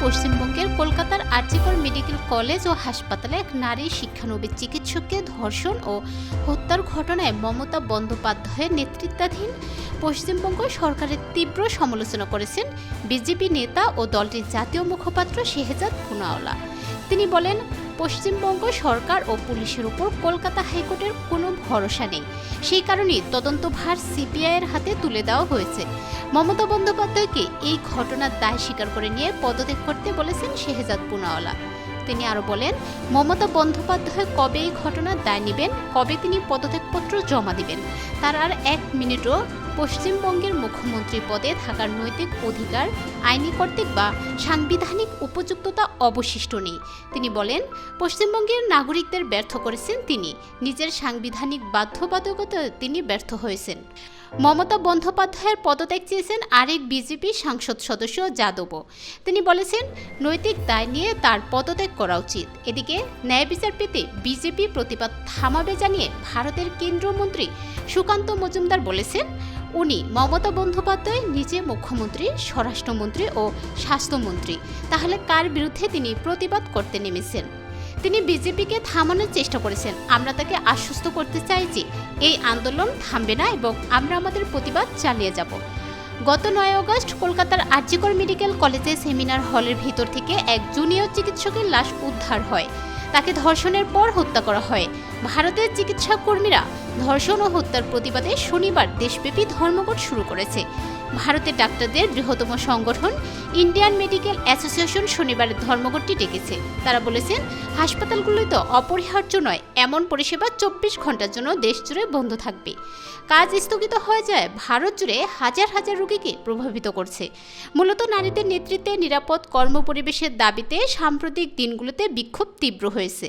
পশ্চিমবঙ্গের কলকাতার RG Kar medical college ও হাসপাতালে এক নারী শিক্ষানবিশ চিকিৎসককে ধর্ষণ ও হত্যার ঘটনায় মমতা বন্দ্যোপাধ্যায়ের নেতৃত্বাধীন পশ্চিমবঙ্গ সরকারের তীব্র সমালোচনা করেছেন বিজেপি নেতা ও দলটির জাতীয় মুখপাত্র শেহজাদ পুনাওয়ালা। তিনি বলেন, পশ্চিমবঙ্গ সরকার ও পুলিশের উপর কলকাতা হাইকোর্টের কোনো ভরসা নেই, সেই কারণেই তদন্তভার সিবিআইয়ের হাতে তুলে দেওয়া হয়েছে। মমতা বন্দ্যোপাধ্যায়কে এই ঘটনার দায় স্বীকার করে নিয়ে পদত্যাগ করতে বলেছেন শেহজাদ পুনাওয়ালা। তিনি আরও বলেন, মমতা বন্দ্যোপাধ্যায় কবে এই ঘটনার দায় নেবেন, কবে তিনি পদত্যাগপত্র জমা দিবেন, তার আর এক মিনিটও পশ্চিমবঙ্গের মুখ্যমন্ত্রী পদে থাকার নৈতিক অধিকার, আইনি কর্তৃক বা সাংবিধানিক উপযুক্ততা অবশিষ্ট নেই। তিনি বলেন, পশ্চিমবঙ্গের নাগরিকদের ব্যর্থ করেছেন তিনি, নিজের সাংবিধানিক বাধ্যবাধকতায় তিনি ব্যর্থ হয়েছেন। মমতা বন্দ্যোপাধ্যায়ের পদত্যাগ চেয়েছেন আরেক বিজেপি সাংসদ সদস্য যাদবও। তিনি বলেছেন, নৈতিক দায় নিয়ে তার পদত্যাগ করা উচিত। এদিকে ন্যায় বিচার পেতে বিজেপি প্রতিবাদ থামাবে জানিয়ে ভারতের কেন্দ্রীয় মন্ত্রী সুকান্ত মজুমদার বলেছেন, উনি মমতা বন্দ্যোপাধ্যায় নিজে মুখ্যমন্ত্রী, স্বরাষ্ট্রমন্ত্রী ও স্বাস্থ্যমন্ত্রী, তাহলে কার বিরুদ্ধে তিনি প্রতিবাদ করতে নেমেছেন? তিনি বিজেপিকে থামানোর চেষ্টা করেছেন। আমরা তাকে আশ্বস্ত করতে চাই যে এই আন্দোলন থামবে না এবং আমরা আমাদের প্রতিবাদ চালিয়ে যাব। গত 9 আগস্ট কলকাতার আরজিকর মেডিকেল কলেজের সেমিনার হলের ভিতর থেকে এক জুনিয়র চিকিৎসকের লাশ উদ্ধার হয়। তাকে ধর্ষণের পর হত্যা করা হয়। ভারতের চিকিৎসা কর্মীরা ধর্ষণ ও হত্যার প্রতিবাদে শনিবার দেশব্যাপী ধর্মঘট শুরু করেছে। ভারতের ডাক্তারদের বৃহত্তম সংগঠন ইন্ডিয়ান মেডিকেল অ্যাসোসিয়েশন শনিবারের ধর্মঘটটি ডেকেছে। তারা বলেছেন, হাসপাতালগুলোতে অপরিহার্য নয় এমন পরিষেবা 24 ঘন্টার জন্য দেশ জুড়ে বন্ধ থাকবে। কাজ স্থগিত হয়ে যায় ভারত জুড়ে হাজার হাজার রোগীকে প্রভাবিত করছে। মূলত নারীদের নেতৃত্বে নিরাপদ কর্মপরিবেশের দাবিতে সাম্প্রতিক দিনগুলোতে বিক্ষোভ তীব্র হয়েছে।